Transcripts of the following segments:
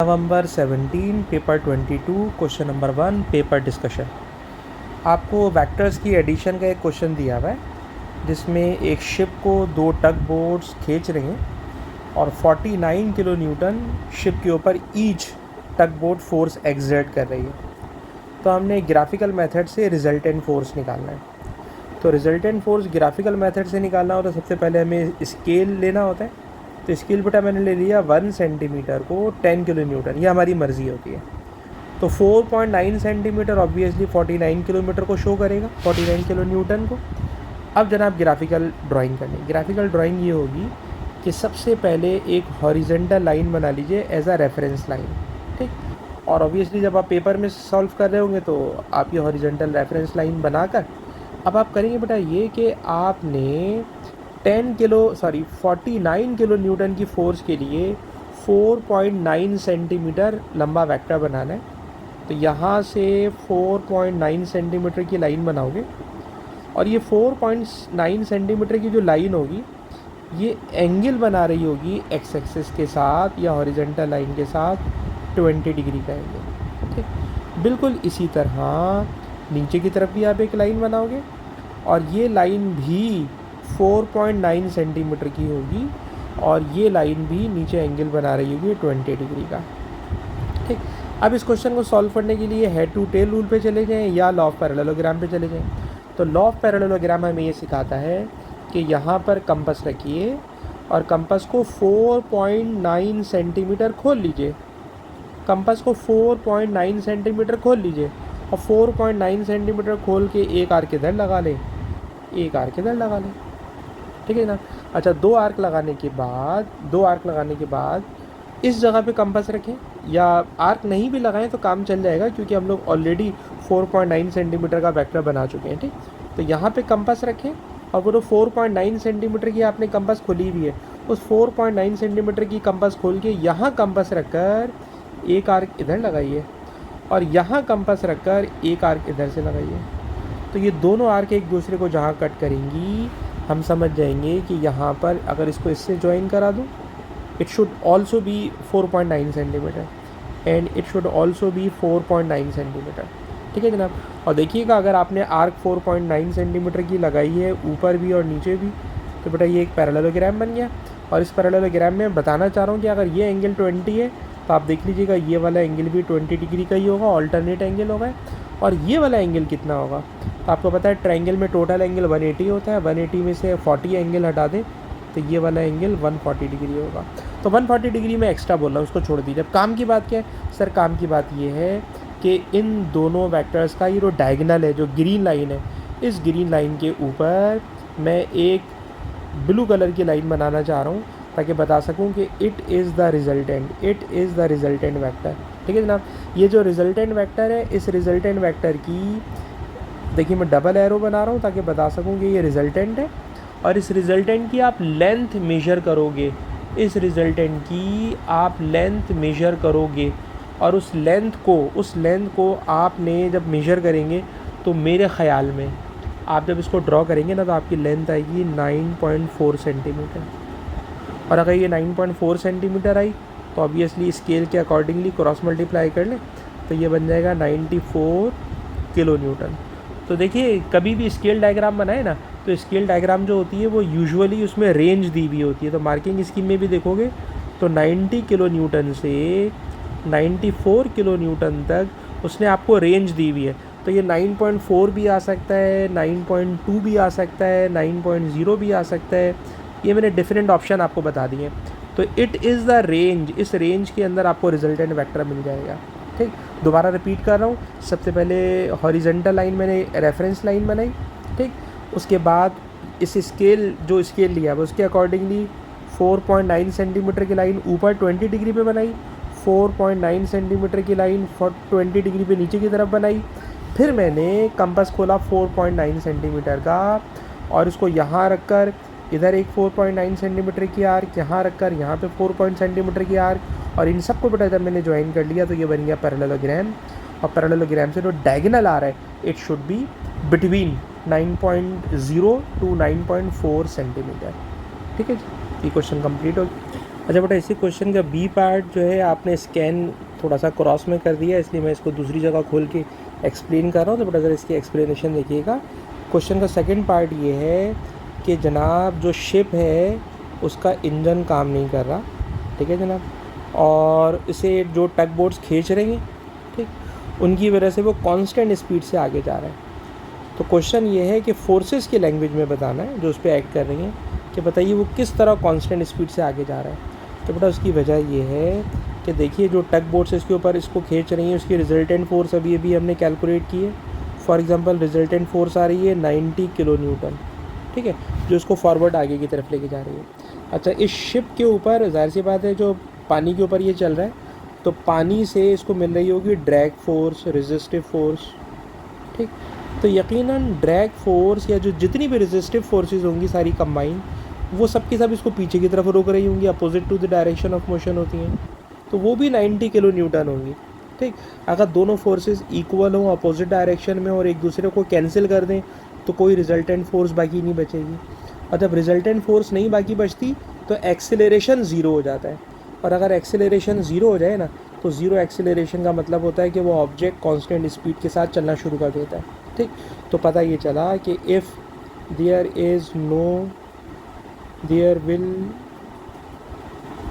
नवंबर 17 paper 22 question number 1 paper discussion. आपको vectors की addition का एक क्वेश्चन दिया हुआ है जिसमें एक शिप को दो टग बोट्स खींच रही हैं और 49 किलो न्यूटन शिप के ऊपर ईच टग बोट फोर्स एक्सर्ट कर रही है। तो हमने ग्राफिकल मेथड से रिजल्टेंट फोर्स निकालना है। तो रिजल्टेंट फोर्स ग्राफिकल मेथड से निकालना हो तो सबसे पहले हमें स्केल लेना होता है। तो स्केल बेटा मैंने ले लिया 1 सेंटीमीटर को 10 किलो न्यूटन, ये हमारी मर्ज़ी होती है। तो 4.9 सेंटीमीटर ऑब्वियसली 49 किलोमीटर को शो करेगा, 49 किलो न्यूटन को। अब जनाब ग्राफिकल ड्राइंग करनी। ग्राफिकल ड्राइंग ये होगी कि सबसे पहले एक हॉरिजेंटल लाइन बना लीजिए एज अ रेफरेंस लाइन, ठीक। और ऑब्वियसली जब आप पेपर में सॉल्व कर रहे होंगे तो आप ये हॉरिजेंटल रेफरेंस लाइन बनाकर अब आप करेंगे बेटा ये कि आपने 49 किलो न्यूटन की फोर्स के लिए 4.9 सेंटीमीटर लंबा वेक्टर बनाना है। तो यहाँ से 4.9 सेंटीमीटर की लाइन बनाओगे और ये 4.9 सेंटीमीटर की जो लाइन होगी ये एंगल बना रही होगी एक्स एक्सिस के साथ या हॉरिजेंटल लाइन के साथ 20 डिग्री का एंगल, ठीक। बिल्कुल इसी तरह नीचे की तरफ भी आप एक लाइन बनाओगे और ये लाइन भी 4.9 सेंटीमीटर की होगी और ये लाइन भी नीचे एंगल बना रही होगी 20 डिग्री का, ठीक। अब इस क्वेश्चन को सॉल्व करने के लिए हेड टू टेल रूल पे चले जाएं या लॉ ऑफ पैरेललोग्राम पे चले जाएं। तो लॉ ऑफ पैरेललोग्राम हमें ये सिखाता है कि यहाँ पर कंपास रखिए और कंपास को 4.9 सेंटीमीटर खोल लीजिए। कंपास को 4.9 सेंटीमीटर खोल लीजिए और 4.9 सेंटीमीटर खोल के एक आर्क इधर लगा लें, एक आर्क इधर लगा लें, ठीक है ना। अच्छा, दो आर्क लगाने के बाद इस जगह पे कंपास रखें, या आर्क नहीं भी लगाएं तो काम चल जाएगा क्योंकि हम लोग ऑलरेडी 4.9 सेंटीमीटर का वेक्टर बना चुके हैं, ठीक। तो यहाँ पे कंपास रखें और वो जो 4.9 सेंटीमीटर की आपने कंपास खोली हुई है उस 4.9 सेंटीमीटर की कंपास खोल के यहाँ कंपास रखकर एक आर्क इधर लगाइए और यहाँ कंपास रखकर एक आर्क इधर से लगाइए। तो ये दोनों आर्क एक दूसरे को जहाँ कट करेंगी हम समझ जाएंगे कि यहाँ पर अगर इसको इससे ज्वाइन करा दूँ it should also be 4.9 centimetre and it should also be 4.9 centimetre, ठीक है जनाब। और देखिएगा अगर आपने आर्क 4.9 सेंटीमीटर की लगाई है ऊपर भी और नीचे भी तो बेटा ये एक पैरेललोग्राम बन गया। और इस पैरेललोग्राम में बताना चाह रहा हूँ कि अगर ये एंगल 20 है तो आप देख लीजिएगा ये वाला एंगल भी 20 डिग्री का ही होगा, ऑल्टरनेट एंगल होगा। और ये वाला एंगल कितना होगा तो आपको पता है ट्रायंगल में टोटल एंगल 180 होता है, 180 में से 40 एंगल हटा दें तो ये वाला एंगल 140 डिग्री होगा। तो 140 डिग्री में एक्स्ट्रा बोल रहा हूँ, उसको छोड़ दीजिए। अब काम की बात क्या है सर? काम की बात ये है कि इन दोनों वेक्टर्स का ये जो डायगोनल है, जो ग्रीन लाइन है, इस ग्रीन लाइन के ऊपर मैं एक ब्लू कलर की लाइन बनाना चाह रहा हूँ ताकि बता सकूँ कि it is the resultant vector, ठीक है जनाब। ये जो रिजल्टेंट वेक्टर है इस रिजल्टेंट वेक्टर की देखिए मैं डबल एरो बना रहा हूँ ताकि बता सकूँ कि ये रिजल्टेंट है और इस रिजल्टेंट की आप लेंथ मेजर करोगे, इस रिजल्टेंट की आप लेंथ मेजर करोगे और उस लेंथ को आपने जब मेजर करेंगे तो मेरे ख़्याल में आप जब इसको ड्रॉ करेंगे ना तो आपकी लेंथ आएगी 9.4 सेंटीमीटर। और अगर ये 9.4 सेंटीमीटर आई तो ऑब्वियसली स्केल के अकॉर्डिंगली क्रॉस मल्टीप्लाई कर लें तो ये बन जाएगा 94 किलो न्यूटन। तो देखिए कभी भी स्केल डायग्राम बनाए ना तो स्केल डायग्राम जो होती है वो यूजुअली उसमें रेंज दी हुई होती है। तो मार्किंग स्कीम में भी देखोगे तो 90 किलो न्यूटन से 94 किलो न्यूटन तक उसने आपको रेंज दी हुई है। तो ये 9.4 भी आ सकता है, 9.2 भी आ सकता है, 9.0 भी आ सकता है। ये मैंने डिफरेंट ऑप्शन आपको बता दिए। तो इट इज़ द रेंज, इस रेंज के अंदर आपको रिजल्टेंट वेक्टर मिल जाएगा, ठीक। दोबारा रिपीट कर रहा हूँ, सबसे पहले हॉरिजेंटल लाइन मैंने रेफरेंस लाइन बनाई, ठीक। उसके बाद इस स्केल लिया है उसके अकॉर्डिंगली 4.9 सेंटीमीटर की लाइन ऊपर 20 डिग्री पे बनाई, 4.9 सेंटीमीटर की लाइन 20 डिग्री पे नीचे की तरफ बनाई। फिर मैंने कंपास खोला 4.9 सेंटीमीटर का और इसको यहाँ रखकर इधर एक 4.9 सेंटीमीटर की आर्क, यहाँ रखकर यहाँ पे 4 सेंटीमीटर की आर्क और इन सबको बेटा जब मैंने ज्वाइन कर लिया तो ये बन गया पैरेललोग्राम। और पैरेललोग्राम से जो डायगोनल आ रहा है it should be between 9.0 to 9.4 centimetre, ठीक है जी। ये क्वेश्चन कंप्लीट हो अच्छा बेटा, इसी क्वेश्चन का बी पार्ट जो है आपने स्कैन थोड़ा सा क्रॉस में कर दिया, इसलिए मैं इसको दूसरी जगह खोल के एक्सप्लेन कर रहा हूँ। तो बेटा अगर इसकी एक्सप्लेनेशन देखिएगा, क्वेश्चन का सेकंड पार्ट ये है कि जनाब जो शिप है उसका इंजन काम नहीं कर रहा, ठीक है जनाब, और इसे जो टग बोट्स खींच रही हैं, ठीक, उनकी वजह से वो कांस्टेंट स्पीड से आगे जा रहा है। तो क्वेश्चन ये है कि फोर्सेस की लैंग्वेज में बताना है जो उस पर एक्ट कर रही हैं, कि बताइए वो किस तरह कांस्टेंट स्पीड से आगे जा रहा है। तो बेटा उसकी वजह ये है कि देखिए जो टग बोट्स इसके ऊपर इसको खींच रही हैं उसकी रिजल्टेंट फोर्स अभी अभी हमने कैलकुलेट की है। फॉर एग्जांपल रिजल्टेंट फोर्स आ रही है 90 किलो न्यूटन, ठीक है, जो इसको फॉरवर्ड आगे की तरफ लेके जा रही है। अच्छा, इस शिप के ऊपर जाहिर सी बात है जो पानी के ऊपर ये चल रहा है, तो पानी से इसको मिल रही होगी ड्रैग फोर्स, रेजिस्टिव फोर्स, ठीक। तो यकीनन ड्रैग फोर्स या जो जितनी भी रेजिस्टिव फोर्सेस होंगी सारी कंबाइन, वो सब की सब इसको पीछे की तरफ रोक रही होंगी, opposite to the direction of motion होती हैं, तो वो भी 90 किलो न्यूटन होंगी, ठीक। अगर दोनों फोर्सेस इक्वल हों अपोजिट डायरेक्शन में और एक दूसरे को कैंसिल कर दें तो कोई रिजल्टेंट फोर्स बाकी नहीं बचेगी, और जब रिजल्टेंट फोर्स नहीं बाकी बचती तो एक्सेलरेशन ज़ीरो हो जाता है। और अगर एक्सेलरेशन ज़ीरो हो जाए ना, तो ज़ीरो एक्सेलरेशन का मतलब होता है कि वो ऑब्जेक्ट कांस्टेंट स्पीड के साथ चलना शुरू कर देता है, ठीक। तो पता ये चला कि if there will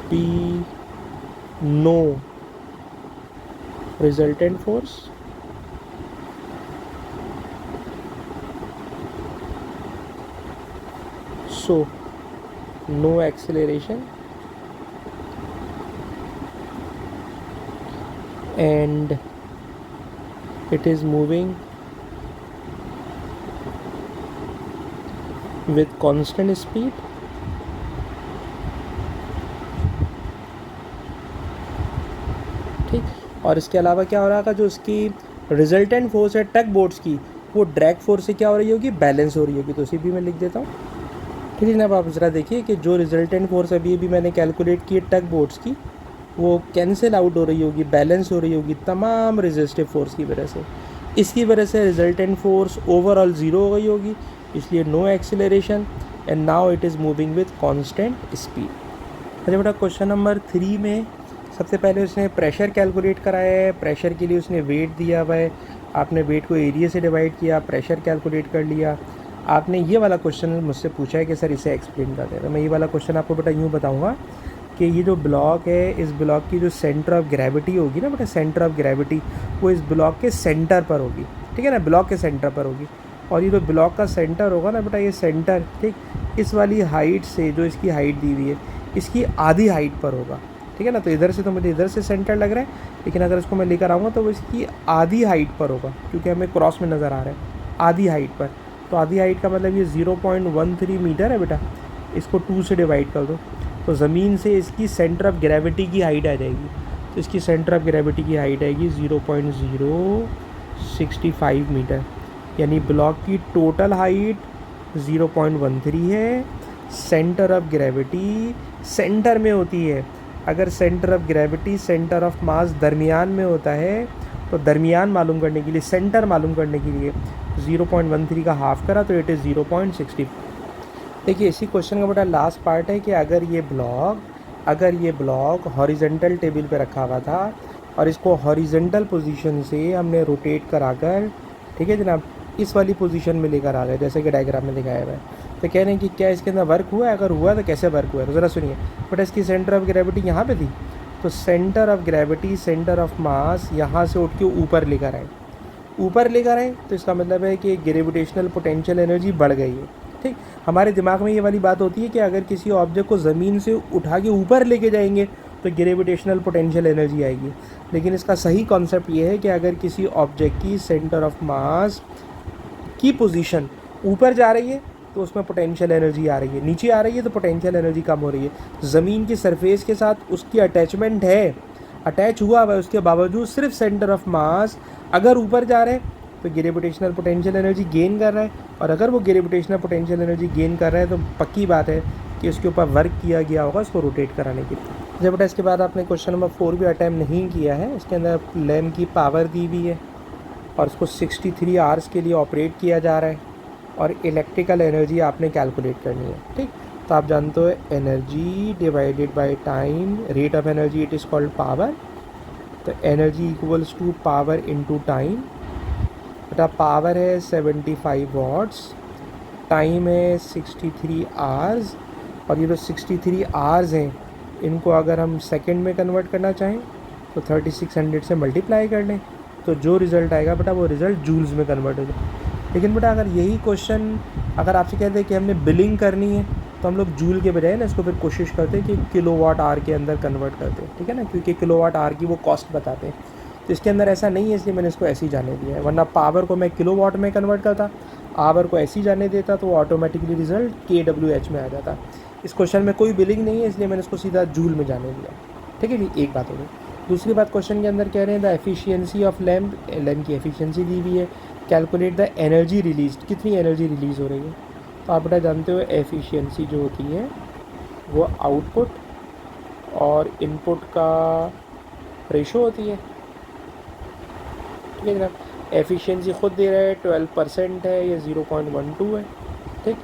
be no resultant force, so no acceleration, and it is moving with constant speed, ठीक। और इसके अलावा क्या हो रहा था, जो उसकी रिजल्टेंट फोर्स है टग बोट्स की, वो ड्रैग फोर्स से क्या हो रही होगी, बैलेंस हो रही होगी। तो उसी भी मैं लिख देता हूँ, ठीक है जनाब। आप ज़रा देखिए कि जो रिजल्टेंट फोर्स अभी अभी मैंने कैलकुलेट की है टग बोट्स की, वो कैंसिल आउट हो रही होगी, बैलेंस हो रही होगी तमाम रेजिस्टिव फोर्स की वजह से। इसकी वजह से रिजल्टेंट फोर्स ओवरऑल ज़ीरो हो गई होगी, इसलिए no acceleration, and now it is moving with constant speed. अच्छा बेटा, क्वेश्चन नंबर 3 में सबसे पहले उसने प्रेशर कैलकुलेट कराया है। प्रेशर के लिए उसने वेट दिया हुआ है, आपने वेट को एरिया से डिवाइड किया, प्रेशर कैलकुलेट कर लिया। आपने ये वाला क्वेश्चन मुझसे पूछा है कि सर इसे एक्सप्लेन कर दें, तो मैं ये वाला क्वेश्चन आपको बेटा यूँ बताऊँगा कि ये जो ब्लॉक है, इस ब्लॉक की जो सेंटर ऑफ ग्रेविटी होगी ना बेटा, सेंटर ऑफ ग्रेविटी वो इस ब्लॉक के सेंटर पर होगी, ठीक है ना, ब्लॉक के सेंटर पर होगी। और ये जो ब्लॉक का सेंटर होगा ना बेटा, ये सेंटर, ठीक, इस वाली हाइट से, जो इसकी हाइट दी हुई है, इसकी आधी हाइट पर होगा, ठीक है ना। तो इधर से तो मुझे इधर से सेंटर लग रहा है, लेकिन अगर इसको मैं लेकर आऊँगा तो वो इसकी आधी हाइट पर होगा, क्योंकि हमें क्रॉस में नज़र आ रहा है आधी हाइट पर। तो आधी हाइट का मतलब ये 0.13 मीटर है बेटा, इसको 2 से डिवाइड कर दो, तो ज़मीन से इसकी सेंटर ऑफ ग्रेविटी की हाइट आ जाएगी। तो इसकी सेंटर ऑफ ग्रेविटी की हाइट आएगी 0.065 मीटर, यानी ब्लॉक की टोटल हाइट 0.13 है। सेंटर ऑफ ग्रेविटी सेंटर में होती है, अगर centre of gravity centre of mass दरमियान में होता है, तो दरमियान मालूम करने के लिए, सेंटर मालूम करने के लिए 0.13 का हाफ करा तो इट इज़ 0.60। देखिए इसी क्वेश्चन का बेटा लास्ट पार्ट है कि अगर ये ब्लॉक हॉरिजेंटल टेबल पे रखा हुआ था और इसको हॉरिजेंटल पोजीशन से हमने रोटेट कराकर, ठीक है जनाब, इस वाली पोजीशन में लेकर आ गए, जैसे कि डायग्राम में दिखाया हुआ है। तो कह रहे हैं कि क्या इसके अंदर वर्क हुआ है, अगर हुआ तो कैसे वर्क हुआ है, तो ज़रा सुनिए। बट इसकी सेंटर ऑफ ग्रेविटी यहाँ पे थी, तो centre of gravity centre of mass यहाँ से उठ के ऊपर लेकर आए, तो इसका मतलब है कि ग्रेविटेशनल पोटेंशियल एनर्जी बढ़ गई है, ठीक। हमारे दिमाग में ये वाली बात होती है कि अगर किसी ऑब्जेक्ट को ज़मीन से उठा के ऊपर लेके जाएंगे तो ग्रेविटेशनल पोटेंशियल एनर्जी आएगी, लेकिन इसका सही कॉन्सेप्ट ये है कि अगर किसी ऑब्जेक्ट की सेंटर ऑफ मास की पोजीशन ऊपर जा रही है तो उसमें पोटेंशियल एनर्जी आ रही है, नीचे आ रही है तो पोटेंशियल एनर्जी कम हो रही है। ज़मीन की सरफेस के साथ उसकी अटैचमेंट है, अटैच हुआ हुआ है, उसके बावजूद सिर्फ सेंटर ऑफ मास अगर ऊपर जा रहे हैं तो ग्रेविटेशनल पोटेंशियल एनर्जी गेन कर रहा है, और अगर वो ग्रेविटेशनल पोटेंशियल एनर्जी गेन कर रहा है तो पक्की बात है कि उसके ऊपर वर्क किया गया होगा उसको रोटेट कराने के लिए। जब बेटा इसके बाद आपने क्वेश्चन नंबर 4 भी अटैम्प्ट नहीं किया है, इसके अंदर लैम्प की पावर दी हुई है और उसको 63 आवर्स के लिए ऑपरेट किया जा रहा है और इलेक्ट्रिकल एनर्जी आपने कैलकुलेट करनी है, ठीक। तो आप जानते हो energy divided by time, rate of energy it is called power. तो energy equals to power into time, बेटा पावर है 75 वॉट्स, टाइम है 63 आवर्स, और ये जो 63 आवर्स हैं इनको अगर हम सेकंड में कन्वर्ट करना चाहें तो 3600 से मल्टीप्लाई कर लें, तो जो रिज़ल्ट आएगा बेटा वो रिज़ल्ट जूल्स में कन्वर्ट हो जाए। लेकिन बेटा अगर यही क्वेश्चन अगर आपसे कहते हैं कि हमने बिलिंग करनी है तो हम लोग जूल के बजाय ना इसको फिर कोशिश करते हैं कि किलोवाट आवर के अंदर कन्वर्ट करते हैं, ठीक है ना, क्योंकि किलोवाट आवर की वो कॉस्ट बताते हैं। तो इसके अंदर ऐसा नहीं है, इसलिए मैंने इसको ऐसे ही जाने दिया है, वरना पावर को मैं किलोवाट में कन्वर्ट करता, आवर को ऐसे ही जाने देता तो ऑटोमेटिकली रिजल्ट KWH में आ जाता। इस क्वेश्चन में कोई बिलिंग नहीं है, इसलिए मैंने इसको सीधा जूल में जाने दिया, ठीक है जी। एक बात हो गई। दूसरी बात, क्वेश्चन के अंदर कह रहे हैं the efficiency of lamp, lamp की एफिशिएंसी दी हुई है, कैलकुलेट द एनर्जी रिलीज, कितनी एनर्जी रिलीज़ हो रही है। तो आप बेटा जानते हो एफिशिएंसी जो होती है वो आउटपुट और इनपुट का रेशो होती है, ठीक है जनाब। एफिशिएंसी खुद दे रहा है 12% है, या 0.12 है, ठीक।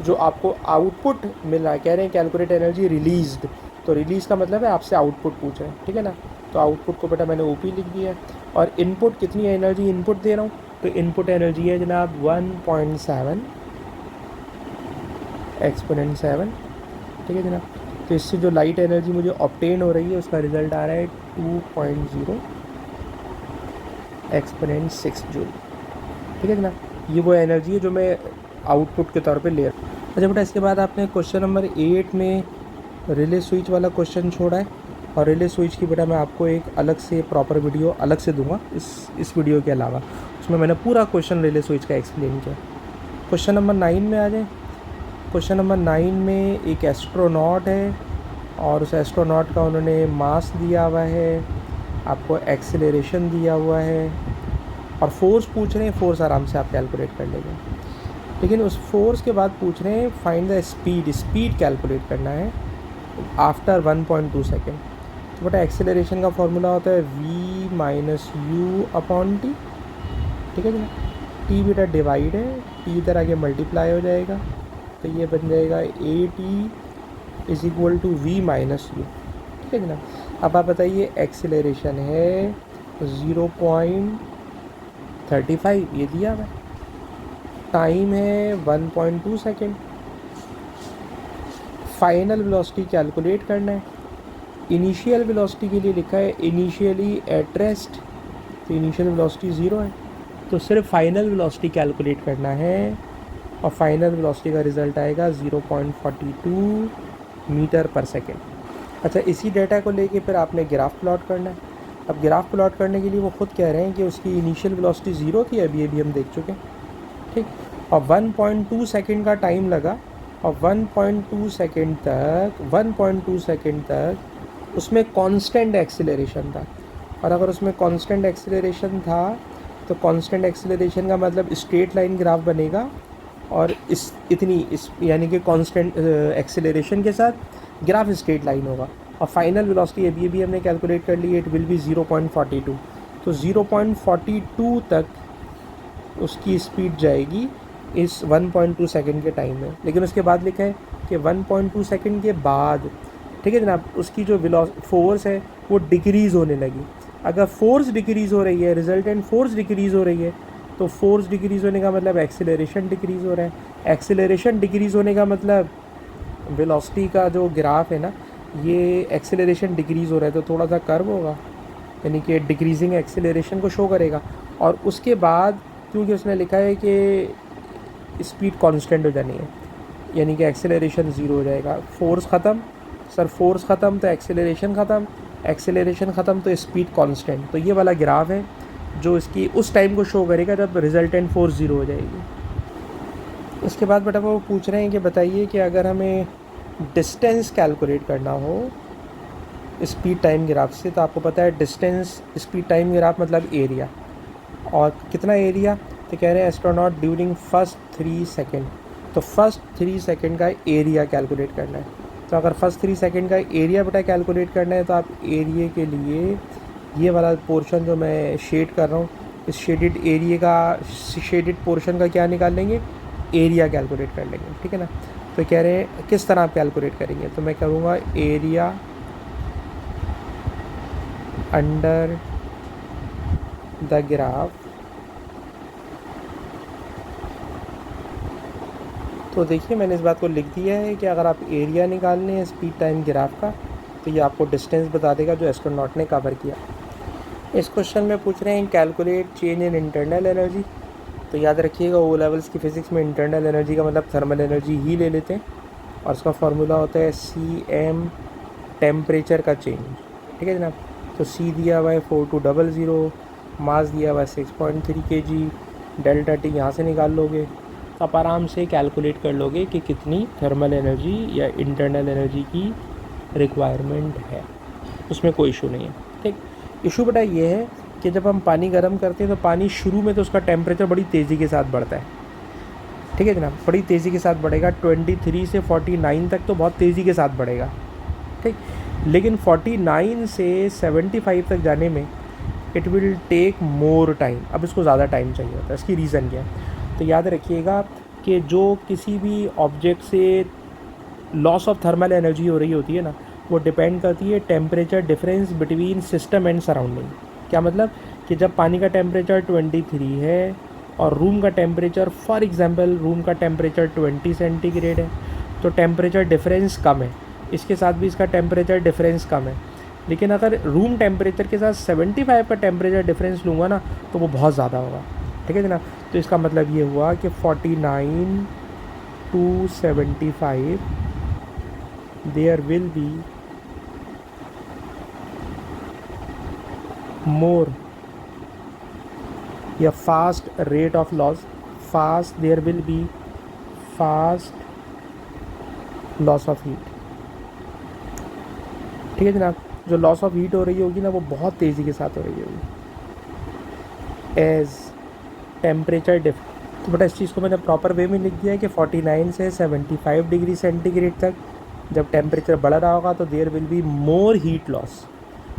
जो आपको आउटपुट मिल रहा है, कह रहे हैं कैलकुलेट एनर्जी रिलीज्ड, तो रिलीज़ का मतलब है आपसे आउटपुट पूछ रहे हैं, ठीक है ना। तो आउटपुट को बेटा मैंने OP लिख दिया है, और इनपुट कितनी एनर्जी इनपुट दे रहा हूँ, तो इनपुट एनर्जी है जनाब 1.7 एक्सपोनेंट 7, ठीक है जनाब। तो इससे जो लाइट एनर्जी मुझे ऑब्टेन हो रही है उसका रिज़ल्ट आ रहा है 2.0 एक्सपोनेंट 6 जूल, ठीक है जनाब। ये वो एनर्जी है जो मैं आउटपुट के तौर पे ले रहा हूँ। अच्छा बेटा, इसके बाद आपने क्वेश्चन नंबर 8 में रिले स्विच वाला क्वेश्चन छोड़ा है, और रिले स्विच की बेटा मैं आपको एक अलग से प्रॉपर वीडियो अलग से दूंगा इस वीडियो के अलावा, उसमें मैंने पूरा क्वेश्चन रिले स्विच का एक्सप्लेन किया। क्वेश्चन नंबर 9 में आ जाए। क्वेश्चन नंबर 9 में एक एस्ट्रोनॉट है, और उस एस्ट्रोनॉट का उन्होंने मास दिया हुआ है, आपको एक्सेलरेशन दिया हुआ है, और फोर्स पूछ रहे हैं। फोर्स आराम से आप कैलकुलेट कर लेंगे, लेकिन उस फोर्स के बाद पूछ रहे हैं find the speed, speed calculate करना है आफ्टर 1.2 सेकेंड। तो बेटा एक्सेलरेशन का फॉर्मूला होता है v minus you upon T, ठीक है जी। टी बेटा डिवाइड है, टी इधर आगे मल्टीप्लाई हो जाएगा, तो ये बन जाएगा AT is equal to v minus u, ठीक है जनाब। अब आप बताइए एक्सेलरेशन है 0.35, ये दिया हुआ है, टाइम है 1.2 सेकेंड, फाइनल वेलोसिटी कैलकुलेट करना है। इनिशियल वेलोसिटी के लिए लिखा है इनिशियली एट रेस्ट, तो इनिशियल वेलोसिटी 0 है, तो सिर्फ फाइनल वेलोसिटी कैलकुलेट करना है, और फाइनल वेलोसिटी का रिज़ल्ट आएगा 0.42 मीटर पर सेकेंड। अच्छा, इसी डेटा को लेके फिर आपने ग्राफ प्लॉट करना है। अब ग्राफ प्लॉट करने के लिए वो खुद कह रहे हैं कि उसकी इनिशियल वेलोसिटी 0 थी, अभी हम देख चुके हैं, ठीक। और 1.2 सेकेंड का टाइम लगा, और 1.2 सेकेंड तक उसमें कांस्टेंट एक्सेलरेशन था। और अगर उसमें कांस्टेंट एक्सेलरेशन था तो कांस्टेंट एक्सेलरेशन का मतलब स्ट्रेट लाइन ग्राफ बनेगा, और इस यानी कि कांस्टेंट एक्सेलरेशन के साथ ग्राफ स्ट्रेट लाइन होगा। और फाइनल वेलोसिटी अभी हमने कैलकुलेट कर ली, इट विल बी 0.42, तो 0.42 तक उसकी स्पीड जाएगी इस 1.2 सेकेंड के टाइम में। लेकिन उसके बाद लिखा है कि 1.2 सेकेंड के बाद, ठीक है जनाब, उसकी जो फोर्स है वो डिक्रीज़ होने लगी। अगर फोर्स डिक्रीज़ हो रही है, रिजल्टेंट फोर्स डिक्रीज़ हो रही है, तो फोर्स डिक्रीज़ होने का मतलब एक्सेलरेशन डिक्रीज़ हो रहा है, एक्सेलरेशन डिक्रीज़ होने का मतलब वेलोसिटी का जो ग्राफ है ना, ये एक्सेलरेशन डिक्रीज़ हो रहा है तो थोड़ा सा कर्व होगा, यानी कि डिक्रीजिंग एक्सेलरेशन को शो करेगा। और उसके बाद क्योंकि उसने लिखा है कि स्पीड कांस्टेंट हो जानी है, यानी कि एक्सेलरेशन 0 हो जाएगा, फोर्स ख़त्म, सर फोर्स ख़त्म तो एक्सेलरेशन ख़त्म, एक्सेलरेशन ख़त्म तो स्पीड कांस्टेंट। तो ये वाला ग्राफ है जो इसकी उस टाइम को शो करेगा जब रिजल्टेंट फोर्स 0 हो जाएगी। इसके बाद बेटा वो पूछ रहे हैं कि बताइए कि अगर हमें डिस्टेंस कैलकुलेट करना हो स्पीड टाइम ग्राफ से, तो आपको पता है डिस्टेंस स्पीड टाइम ग्राफ मतलब एरिया, और कितना एरिया, तो कह रहे हैं एस्ट्रोनॉट ड्यूरिंग फर्स्ट 3 सेकेंड, तो फर्स्ट 3 सेकेंड का एरिया कैलकुलेट करना है। तो अगर फर्स्ट 3 सेकेंड का एरिया बेटा कैलकुलेट करना है, तो आप एरिया के लिए ये वाला पोर्शन जो मैं शेड कर रहा हूँ, इस शेडेड एरिया का शेडेड पोर्शन का क्या निकाल लेंगे, एरिया कैलकुलेट कर लेंगे, ठीक है ना। तो कह रहे हैं किस तरह आप कैलकुलेट करेंगे, तो मैं करूँगा एरिया अंडर द ग्राफ। तो देखिए मैंने इस बात को लिख दिया है कि अगर आप एरिया निकालने हैं स्पीड टाइम ग्राफ का, तो ये आपको डिस्टेंस बता देगा जो एस्ट्रोनॉट ने कवर किया। इस क्वेश्चन में पूछ रहे हैं calculate change in internal energy. तो याद रखिएगा ओ लेवल्स की फ़िज़िक्स में इंटरनल एनर्जी का मतलब थर्मल एनर्जी ही ले लेते हैं, और उसका फार्मूला होता है CM टेम्परेचर का चेंज। ठीक है जनाब। तो C दिया हुआ है 4200, मास दिया हुआ है 6.3 kg, डेल्टा T यहाँ से निकाल लोगे तो आप आराम से कैलकुलेट कर लोगे कि कितनी थर्मल एनर्जी या इंटरनल एनर्जी की रिक्वायरमेंट है, उसमें कोई इशू नहीं है। ठीक, इशू बेटा ये है कि जब हम पानी गर्म करते हैं तो पानी शुरू में तो उसका टेम्परेचर बड़ी तेज़ी के साथ बढ़ता है। ठीक है जनाब, बड़ी तेज़ी के साथ बढ़ेगा, 23 से 49 तक तो बहुत तेज़ी के साथ बढ़ेगा। ठीक, लेकिन 49 से 75 तक जाने में it will take more time. अब इसको ज़्यादा टाइम चाहिए होता है। इसकी रीज़न क्या है, तो याद रखिएगा कि जो किसी भी ऑब्जेक्ट से लॉस ऑफ थर्मल एनर्जी हो रही होती है ना, वो डिपेंड करती है temperature difference between system and surrounding. क्या मतलब कि जब पानी का टेम्परेचर 23 है और रूम का टेम्परेचर, फॉर एग्जांपल रूम का टेम्परेचर 20 सेंटीग्रेड है, तो टेम्परेचर डिफरेंस कम है, इसके साथ भी इसका टेम्परेचर डिफरेंस कम है। लेकिन अगर रूम टेम्परेचर के साथ 75 का टेम्परेचर डिफरेंस लूँगा ना, तो वो बहुत ज़्यादा होगा। ठीक है जनाब। तो इसका मतलब ये हुआ कि 49 to 75 there will be more या fast rate of loss, fast there will be fast loss of heat. ठीक है जनाब। जो लॉस ऑफ हीट हो रही होगी ना, वो बहुत तेज़ी के साथ हो रही होगी एज टेम्परेचर तो बेटा इस चीज़ को मैंने प्रॉपर वे में लिख दिया है कि 49 से 75 डिग्री सेंटीग्रेड तक जब टेम्परेचर बढ़ रहा होगा तो there will be more heat loss.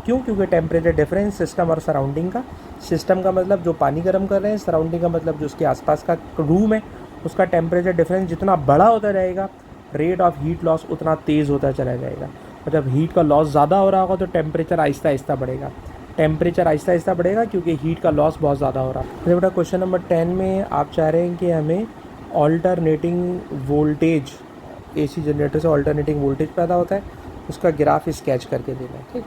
क्यों? क्योंकि टेम्परेचर डिफरेंस सिस्टम और सराउंडिंग का, सिस्टम का मतलब जो पानी गर्म कर रहे हैं, सराउंडिंग का मतलब जो उसके आसपास का रूम है, उसका टेम्परेचर डिफरेंस जितना बड़ा होता रहेगा, रेट ऑफ हीट लॉस उतना तेज़ होता चला जाएगा। और जब हीट का लॉस ज़्यादा हो रहा होगा तो टेम्परेचर आहिस्ता आहिस्ता बढ़ेगा, टेम्परेचर आहिस्ता आहिस्ता बढ़ेगा क्योंकि हीट का लॉस बहुत ज़्यादा हो रहा है। तो बेटा क्वेश्चन नंबर 10 में आप चाह रहे हैं कि हमें ऑल्टरनेटिंग वोल्टेज, AC जनरेटर से ऑल्टरनेटिंग वोल्टेज पैदा होता है, उसका ग्राफ स्केच करके देना है। ठीक,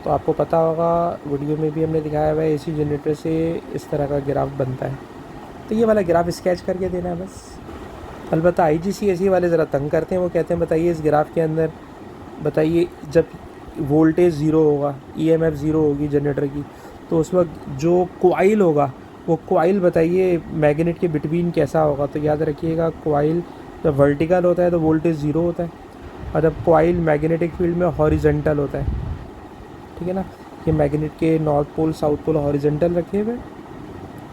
तो आपको पता होगा वीडियो में भी हमने दिखाया हुआ है AC जनरेटर से इस तरह का ग्राफ बनता है। तो ये वाला ग्राफ स्केच करके देना है बस। अलबत्ता IGCSE वाले ज़रा तंग करते हैं, वो कहते हैं बताइए इस ग्राफ के अंदर, बताइए जब वोल्टेज ज़ीरो होगा, EMF ज़ीरो होगी जनरेटर की, तो उस वक्त जो कोइल होगा वो कोइल बताइए मैग्नेट के बिटवीन कैसा होगा। तो याद रखिएगा कोइल जब वर्टिकल होता है तो वोल्टेज ज़ीरो होता है, और जब कोइल मैग्नेटिक फील्ड में हॉरिजेंटल होता है। ठीक है ना, ये मैग्नेट के north pole south pole horizontal रखे हुए।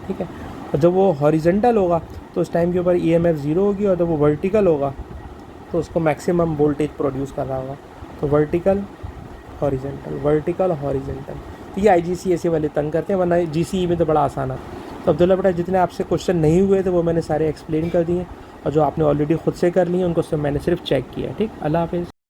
ठीक है, और जब वो हॉरिजेंटल होगा तो उस टाइम के ऊपर EMF ज़ीरो होगी, और जब वो वर्टिकल होगा तो उसको मैक्सिमम वोल्टेज प्रोड्यूस कर रहा होगा। तो वर्टिकल हॉरिजेंटल, वर्टिकल हॉरिजेंटल। तो ये IGCSE वाले तंग करते हैं, वरना GCE में तो बड़ा आसान है। तो अब्दुल्ला बेटा जितने आपसे क्वेश्चन नहीं हुए थे वो मैंने सारे एक्सप्लेन कर दिए, और जो आपने ऑलरेडी खुद से कर लिए उनको मैंने सिर्फ चेक किया। ठीक, अल्लाह हाफिज़।